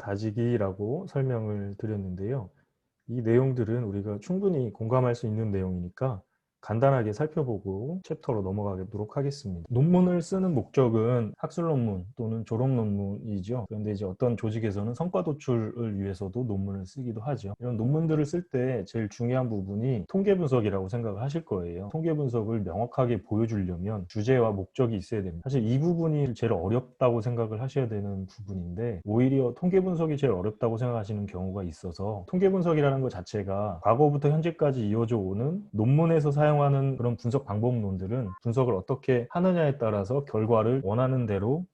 다지기라고 설명을 드렸는데요. 이 내용들은 우리가 충분히 공감할 수 있는 내용이니까 간단하게 살펴보고 챕터로 넘어가도록 하겠습니다. 논문을 쓰는 목적은 학술 논문 또는 졸업 논문이죠. 그런데 이제 어떤 조직에서는 성과 도출을 위해서도 논문을 쓰기도 하죠. 이런 논문들을 쓸 때 제일 중요한 부분이 통계 분석이라고 생각을 하실 거예요. 통계 분석을 명확하게 보여주려면 주제와 목적이 있어야 됩니다. 사실 이 부분이 제일 어렵다고 생각을 하셔야 되는 부분인데, 오히려 통계 분석이 제일 어렵다고 생각하시는 경우가 있어서, 통계 분석이라는 것 자체가 과거부터 현재까지 이어져 오는 논문에서 사용하는 그런 분석 방법론들은 분석을 어떻게 하느냐에 따라서 결과를 원하는 대로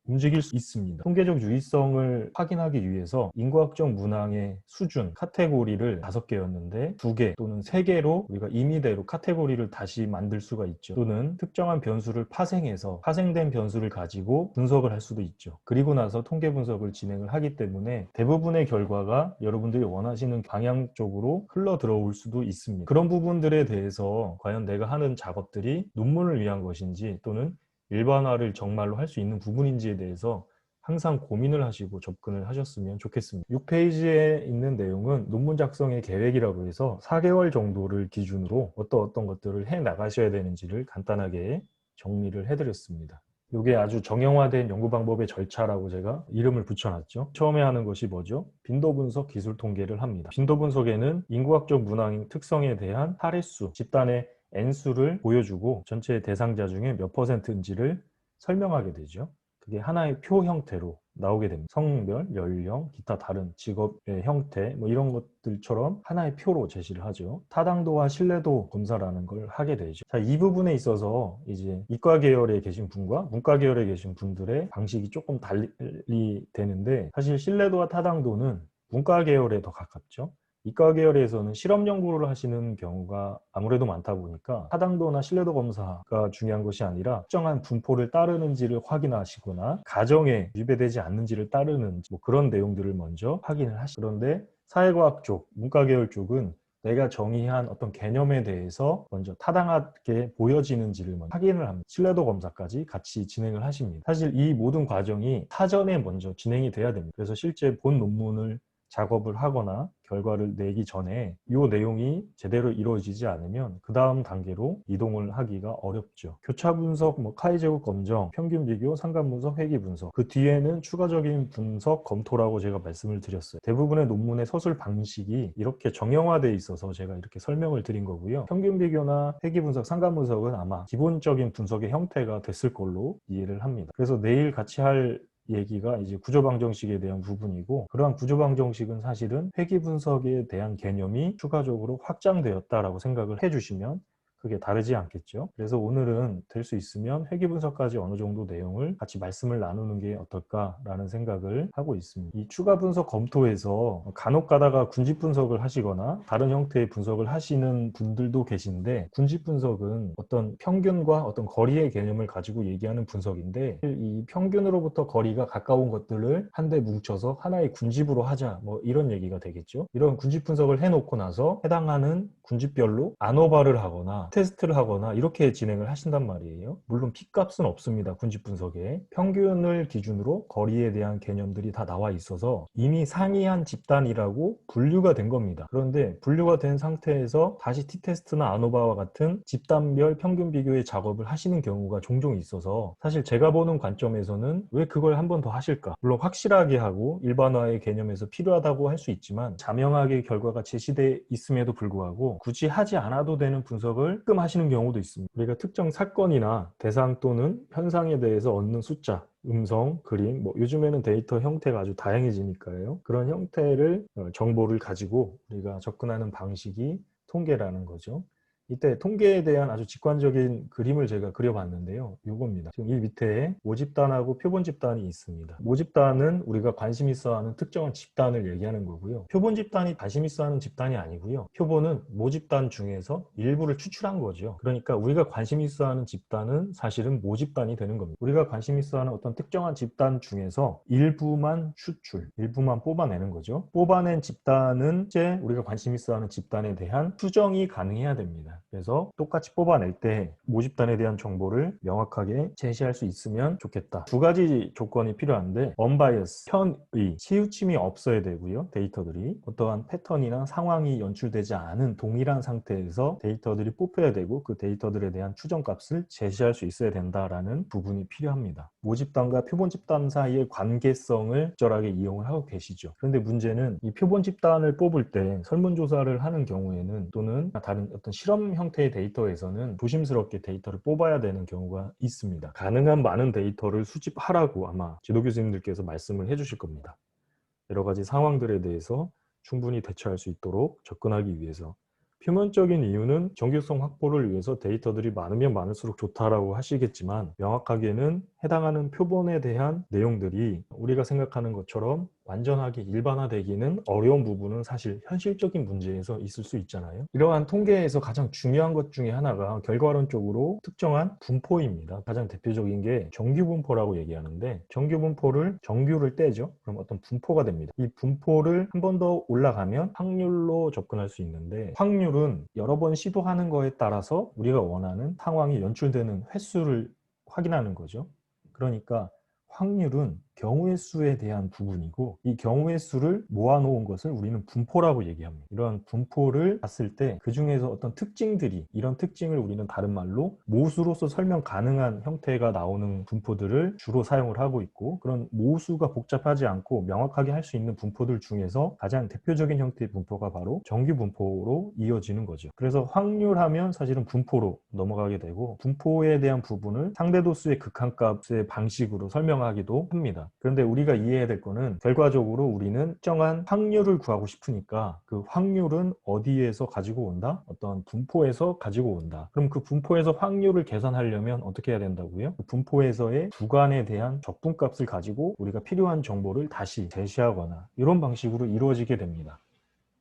움직일 수 있습니다. 통계적 유의성을 확인하기 위해서 인과학적 문항의 수준, 카테고리를 5개였는데 2개 또는 3개로 우리가 임의대로 카테고리를 다시 만들 수가 있죠. 또는 특정한 변수를 파생해서 파생된 변수를 가지고 분석을 할 수도 있죠. 그리고 나서 통계 분석을 진행을 하기 때문에 대부분의 결과가 여러분들이 원하시는 방향 쪽으로 흘러 들어올 수도 있습니다. 그런 부분들에 대해서 과연 내가 하는 작업들이 논문을 위한 것인지 또는 일반화를 정말로 할 수 있는 부분인지에 대해서 항상 고민을 하시고 접근을 하셨으면 좋겠습니다. 6페이지에 있는 내용은 논문 작성의 계획이라고 해서 4개월 정도를 기준으로 어떤 것들을 해 나가셔야 되는지를 간단하게 정리를 해드렸습니다. 이게 아주 정형화된 연구 방법의 절차라고 제가 이름을 붙여놨죠. 처음에 하는 것이 뭐죠? 빈도 분석 기술 통계를 합니다. 빈도 분석에는 인구학적 문항 특성에 대한 사례수, 집단의 N수를 보여주고 전체 대상자 중에 몇 %인지를 설명하게 되죠. 그게 하나의 표 형태로 나오게 됩니다. 성별, 연령, 기타 다른 직업의 형태 이런 것들처럼 하나의 표로 제시를 하죠. 타당도와 신뢰도 검사라는 걸 하게 되죠. 자, 이 부분에 있어서 이제 이과 계열에 계신 분과 문과 계열에 계신 분들의 방식이 조금 달리 되는데, 사실 신뢰도와 타당도는 문과 계열에 더 가깝죠. 이과 계열에서는 실험 연구를 하시는 경우가 아무래도 많다 보니까 타당도나 신뢰도 검사가 중요한 것이 아니라 특정한 분포를 따르는지를 확인하시거나 가정에 위배되지 않는지를 따르는지 그런 내용들을 먼저 확인을 하시죠. 그런데 사회과학 쪽, 문과 계열 쪽은 내가 정의한 어떤 개념에 대해서 먼저 타당하게 보여지는지를 먼저 확인을 합니다. 신뢰도 검사까지 같이 진행을 하십니다. 사실 이 모든 과정이 사전에 먼저 진행이 돼야 됩니다. 그래서 실제 본 논문을 작업을 하거나 결과를 내기 전에 이 내용이 제대로 이루어지지 않으면 그 다음 단계로 이동을 하기가 어렵죠. 교차 분석, 카이 제곱 검정, 평균 비교, 상관 분석, 회귀 분석, 그 뒤에는 추가적인 분석 검토라고 제가 말씀을 드렸어요. 대부분의 논문의 서술 방식이 이렇게 정형화되어 있어서 제가 이렇게 설명을 드린 거고요. 평균 비교나 회귀 분석, 상관 분석은 아마 기본적인 분석의 형태가 됐을 걸로 이해를 합니다. 그래서 내일 같이 할 얘기가 이제 구조방정식에 대한 부분이고, 그러한 구조방정식은 사실은 회귀 분석에 대한 개념이 추가적으로 확장되었다라고 생각을 해주시면 크게 다르지 않겠죠. 그래서 오늘은 될 수 있으면 회귀 분석까지 어느 정도 내용을 같이 말씀을 나누는 게 어떨까라는 생각을 하고 있습니다. 이 추가 분석 검토에서 간혹 가다가 군집 분석을 하시거나 다른 형태의 분석을 하시는 분들도 계신데, 군집 분석은 어떤 평균과 어떤 거리의 개념을 가지고 얘기하는 분석인데, 이 평균으로부터 거리가 가까운 것들을 한데 뭉쳐서 하나의 군집으로 하자 이런 얘기가 되겠죠. 이런 군집 분석을 해놓고 나서 해당하는 군집별로 아노바를 하거나 테스트를 하거나 이렇게 진행을 하신단 말이에요. 물론 P값은 없습니다. 군집 분석에 평균을 기준으로 거리에 대한 개념들이 다 나와 있어서 이미 상이한 집단이라고 분류가 된 겁니다. 그런데 분류가 된 상태에서 다시 T테스트나 아노바와 같은 집단별 평균 비교의 작업을 하시는 경우가 종종 있어서, 사실 제가 보는 관점에서는 왜 그걸 한 번 더 하실까? 물론 확실하게 하고 일반화의 개념에서 필요하다고 할 수 있지만 자명하게 결과가 제시돼 있음에도 불구하고 굳이 하지 않아도 되는 분석을 가끔 하시는 경우도 있습니다. 우리가 특정 사건이나 대상 또는 현상에 대해서 얻는 숫자, 음성, 그림, 요즘에는 데이터 형태가 아주 다양해지니까요. 그런 형태를 정보를 가지고 우리가 접근하는 방식이 통계라는 거죠. 이때 통계에 대한 아주 직관적인 그림을 제가 그려봤는데요. 이겁니다. 지금 이 밑에 모집단하고 표본집단이 있습니다. 모집단은 우리가 관심 있어 하는 특정한 집단을 얘기하는 거고요. 표본집단이 관심 있어 하는 집단이 아니고요. 표본은 모집단 중에서 일부를 추출한 거죠. 그러니까 우리가 관심 있어 하는 집단은 사실은 모집단이 되는 겁니다. 우리가 관심 있어 하는 어떤 특정한 집단 중에서 일부만 추출, 일부만 뽑아내는 거죠. 뽑아낸 집단은 이제 우리가 관심 있어 하는 집단에 대한 수정이 가능해야 됩니다. 있습니다. 그래서 똑같이 뽑아낼 때 모집단에 대한 정보를 명확하게 제시할 수 있으면 좋겠다. 두 가지 조건이 필요한데, 언바이어스, 편의, 치우침이 없어야 되고요. 데이터들이 어떠한 패턴이나 상황이 연출되지 않은 동일한 상태에서 데이터들이 뽑혀야 되고, 그 데이터들에 대한 추정값을 제시할 수 있어야 된다라는 부분이 필요합니다. 모집단과 표본 집단 사이의 관계성을 적절하게 이용을 하고 계시죠. 그런데 문제는 이 표본 집단을 뽑을 때 설문조사를 하는 경우에는, 또는 다른 어떤 실험 형태의 데이터에서는 조심스럽게 데이터를 뽑아야 되는 경우가 있습니다. 가능한 많은 데이터를 수집하라고 아마 지도 교수님들께서 말씀을 해주실 겁니다. 여러 가지 상황들에 대해서 충분히 대처할 수 있도록 접근하기 위해서. 표면적인 이유는 정규성 확보를 위해서 데이터들이 많으면 많을수록 좋다라고 하시겠지만, 명확하게는 해당하는 표본에 대한 내용들이 우리가 생각하는 것처럼 완전하게 일반화되기는 어려운 부분은 사실 현실적인 문제에서 있을 수 있잖아요. 이러한 통계에서 가장 중요한 것 중에 하나가 결과론적으로 특정한 분포입니다. 가장 대표적인 게 정규분포라고 얘기하는데, 정규분포를 정규를 떼죠. 그럼 어떤 분포가 됩니다. 이 분포를 한 번 더 올라가면 확률로 접근할 수 있는데, 확률은 여러 번 시도하는 거에 따라서 우리가 원하는 상황이 연출되는 횟수를 확인하는 거죠. 그러니까 확률은 경우의 수에 대한 부분이고, 이 경우의 수를 모아놓은 것을 우리는 분포라고 얘기합니다. 이런 분포를 봤을 때 그 중에서 어떤 특징들이, 이런 특징을 우리는 다른 말로 모수로서 설명 가능한 형태가 나오는 분포들을 주로 사용을 하고 있고, 그런 모수가 복잡하지 않고 명확하게 할 수 있는 분포들 중에서 가장 대표적인 형태의 분포가 바로 정규 분포로 이어지는 거죠. 그래서 확률하면 사실은 분포로 넘어가게 되고, 분포에 대한 부분을 상대도수의 극한값의 방식으로 설명하기도 합니다. 그런데 우리가 이해해야 될 거는, 결과적으로 우리는 특정한 확률을 구하고 싶으니까 그 확률은 어디에서 가지고 온다? 어떤 분포에서 가지고 온다. 그럼 그 분포에서 확률을 계산하려면 어떻게 해야 된다고요? 그 분포에서의 주관에 대한 적분값을 가지고 우리가 필요한 정보를 다시 제시하거나, 이런 방식으로 이루어지게 됩니다.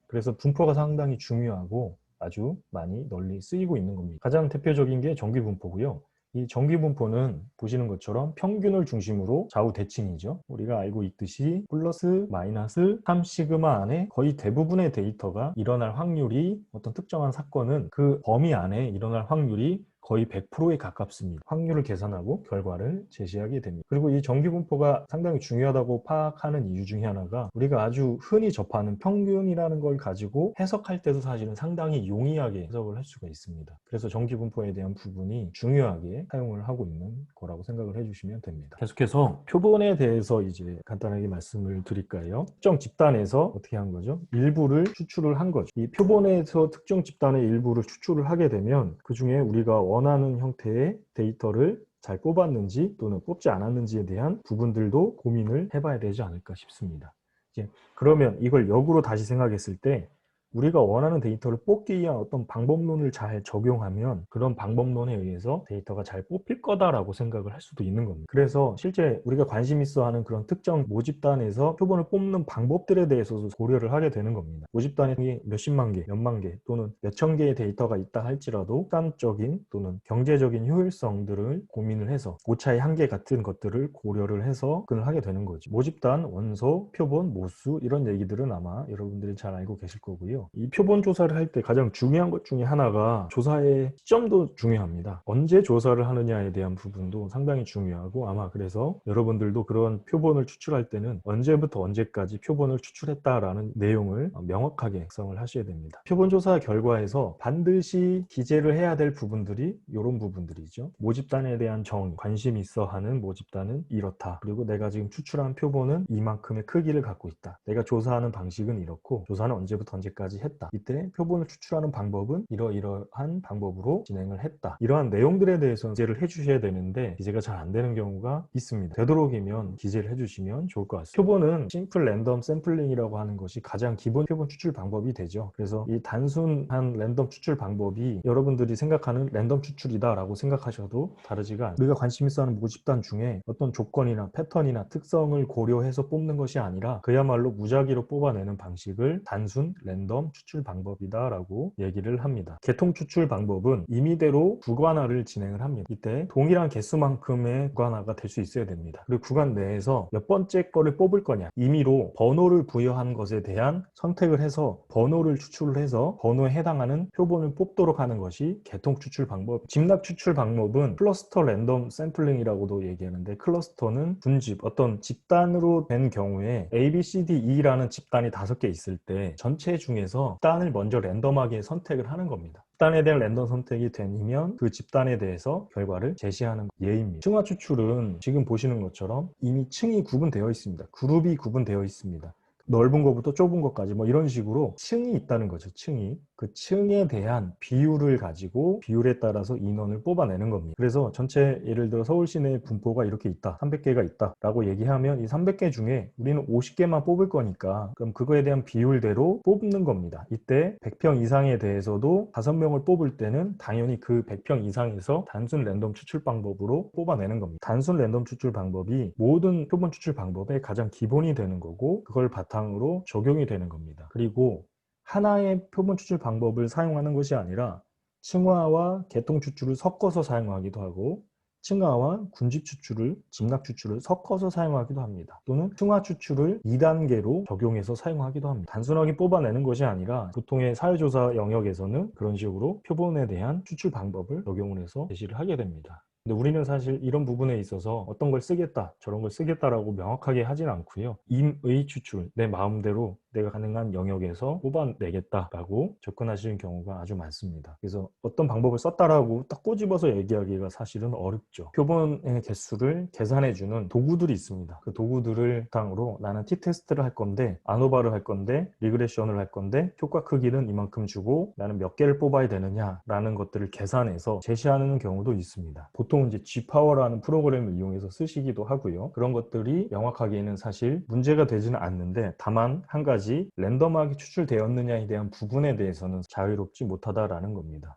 그래서 분포가 상당히 중요하고 아주 많이 널리 쓰이고 있는 겁니다. 가장 대표적인 게 정규분포고요. 이 정규분포는 보시는 것처럼 평균을 중심으로 좌우 대칭이죠. 우리가 알고 있듯이 플러스 마이너스 3시그마 안에 거의 대부분의 데이터가 일어날 확률이, 어떤 특정한 사건은 그 범위 안에 일어날 확률이 거의 100%에 가깝습니다. 확률을 계산하고 결과를 제시하게 됩니다. 그리고 이 정규분포가 상당히 중요하다고 파악하는 이유 중에 하나가, 우리가 아주 흔히 접하는 평균이라는 걸 가지고 해석할 때도 사실은 상당히 용이하게 해석을 할 수가 있습니다. 그래서 정규분포에 대한 부분이 중요하게 사용을 하고 있는 거라고 생각을 해주시면 됩니다. 계속해서 표본에 대해서 이제 간단하게 말씀을 드릴까요? 특정 집단에서 어떻게 한 거죠? 일부를 추출을 한 거죠. 이 표본에서 특정 집단의 일부를 추출을 하게 되면, 그 중에 우리가 원하는 형태의 데이터를 잘 뽑았는지 또는 뽑지 않았는지에 대한 부분들도 고민을 해봐야 되지 않을까 싶습니다. 이제 그러면 이걸 역으로 다시 생각했을 때, 우리가 원하는 데이터를 뽑기 위한 어떤 방법론을 잘 적용하면 그런 방법론에 의해서 데이터가 잘 뽑힐 거다라고 생각을 할 수도 있는 겁니다. 그래서 실제 우리가 관심 있어 하는 그런 특정 모집단에서 표본을 뽑는 방법들에 대해서도 고려를 하게 되는 겁니다. 모집단이 몇십만 개, 몇만 개 또는 몇천 개의 데이터가 있다 할지라도 시간적인 또는 경제적인 효율성들을 고민을 해서 오차의 한계 같은 것들을 고려를 해서 접근을 하게 되는 거죠. 모집단, 원소, 표본, 모수, 이런 얘기들은 아마 여러분들이 잘 알고 계실 거고요. 이 표본 조사를 할 때 가장 중요한 것 중에 하나가 조사의 시점도 중요합니다. 언제 조사를 하느냐에 대한 부분도 상당히 중요하고, 아마 그래서 여러분들도 그런 표본을 추출할 때는 언제부터 언제까지 표본을 추출했다라는 내용을 명확하게 작성을 하셔야 됩니다. 표본 조사 결과에서 반드시 기재를 해야 될 부분들이 이런 부분들이죠. 모집단에 대한 정의, 관심 있어 하는 모집단은 이렇다. 그리고 내가 지금 추출한 표본은 이만큼의 크기를 갖고 있다. 내가 조사하는 방식은 이렇고, 조사는 언제부터 언제까지 했다. 이때 표본을 추출하는 방법은 이러이러한 방법으로 진행을 했다. 이러한 내용들에 대해서 기재를 해주셔야 되는데 기재가 잘 안 되는 경우가 있습니다. 되도록이면 기재를 해주시면 좋을 것 같습니다. 표본은 심플 랜덤 샘플링이라고 하는 것이 가장 기본 표본 추출 방법이 되죠. 그래서 이 단순한 랜덤 추출 방법이 여러분들이 생각하는 랜덤 추출이다 라고 생각하셔도 다르지가 않습니다. 우리가 관심 있어 하는 모집단 중에 어떤 조건이나 패턴이나 특성을 고려해서 뽑는 것이 아니라 그야말로 무작위로 뽑아내는 방식을 단순 랜덤 랜덤 추출 방법이다라고 얘기를 합니다. 계통 추출 방법은 임의대로 구간화를 진행을 합니다. 이때 동일한 개수만큼의 구간화가 될 수 있어야 됩니다. 그리고 구간 내에서 몇 번째 거를 뽑을 거냐, 임의로 번호를 부여한 것에 대한 선택을 해서 번호를 추출을 해서 번호에 해당하는 표본을 뽑도록 하는 것이 계통 추출 방법. 집락 추출 방법은 클러스터 랜덤 샘플링이라고도 얘기하는데, 클러스터는 분집, 어떤 집단으로 된 경우에 A, B, C, D, E라는 집단이 5개 있을 때 전체 중에서 집단을 먼저 랜덤하게 선택을 하는 겁니다. 집단에 대한 랜덤 선택이 되면 그 집단에 대해서 결과를 제시하는 예입니다. 층화 추출은 지금 보시는 것처럼 이미 층이 구분되어 있습니다. 그룹이 구분되어 있습니다. 넓은 것부터 좁은 것까지 뭐 이런 식으로 층이 있다는 거죠. 층이. 그 층에 대한 비율을 가지고 비율에 따라서 인원을 뽑아내는 겁니다. 그래서 전체 예를 들어 서울 시내 분포가 이렇게 있다, 300개가 있다 라고 얘기하면 이 300개 중에 우리는 50개만 뽑을 거니까 그럼 그거에 대한 비율대로 뽑는 겁니다. 이때 100평 이상에 대해서도 5명을 뽑을 때는 당연히 그 100평 이상에서 단순 랜덤 추출 방법으로 뽑아내는 겁니다. 단순 랜덤 추출 방법이 모든 표본 추출 방법의 가장 기본이 되는 거고, 그걸 바탕으로 적용이 되는 겁니다. 그리고 하나의 표본 추출 방법을 사용하는 것이 아니라 층화와 계통 추출을 섞어서 사용하기도 하고, 층화와 군집 추출을, 집락 추출을 섞어서 사용하기도 합니다. 또는 층화 추출을 2단계로 적용해서 사용하기도 합니다. 단순하게 뽑아내는 것이 아니라 보통의 사회조사 영역에서는 그런 식으로 표본에 대한 추출 방법을 적용을 해서 제시를 하게 됩니다. 근데 우리는 사실 이런 부분에 있어서 어떤 걸 쓰겠다, 저런 걸 쓰겠다라고 명확하게 하진 않고요. 임의 추출, 내 마음대로 내가 가능한 영역에서 뽑아내겠다라고 접근하시는 경우가 아주 많습니다. 그래서 어떤 방법을 썼다라고 딱 꼬집어서 얘기하기가 사실은 어렵죠. 표본의 개수를 계산해주는 도구들이 있습니다. 그 도구들을 바탕으로 나는 t-테스트를 할 건데, 아노바를 할 건데, 리그레션을 할 건데, 효과 크기는 이만큼 주고 나는 몇 개를 뽑아야 되느냐라는 것들을 계산해서 제시하는 경우도 있습니다. 보통 이제 G파워라는 프로그램을 이용해서 쓰시기도 하고요. 그런 것들이 명확하게는 사실 문제가 되지는 않는데, 다만 한 가지 랜덤하게 추출되었느냐에 대한 부분에 대해서는 자유롭지 못하다라는 겁니다.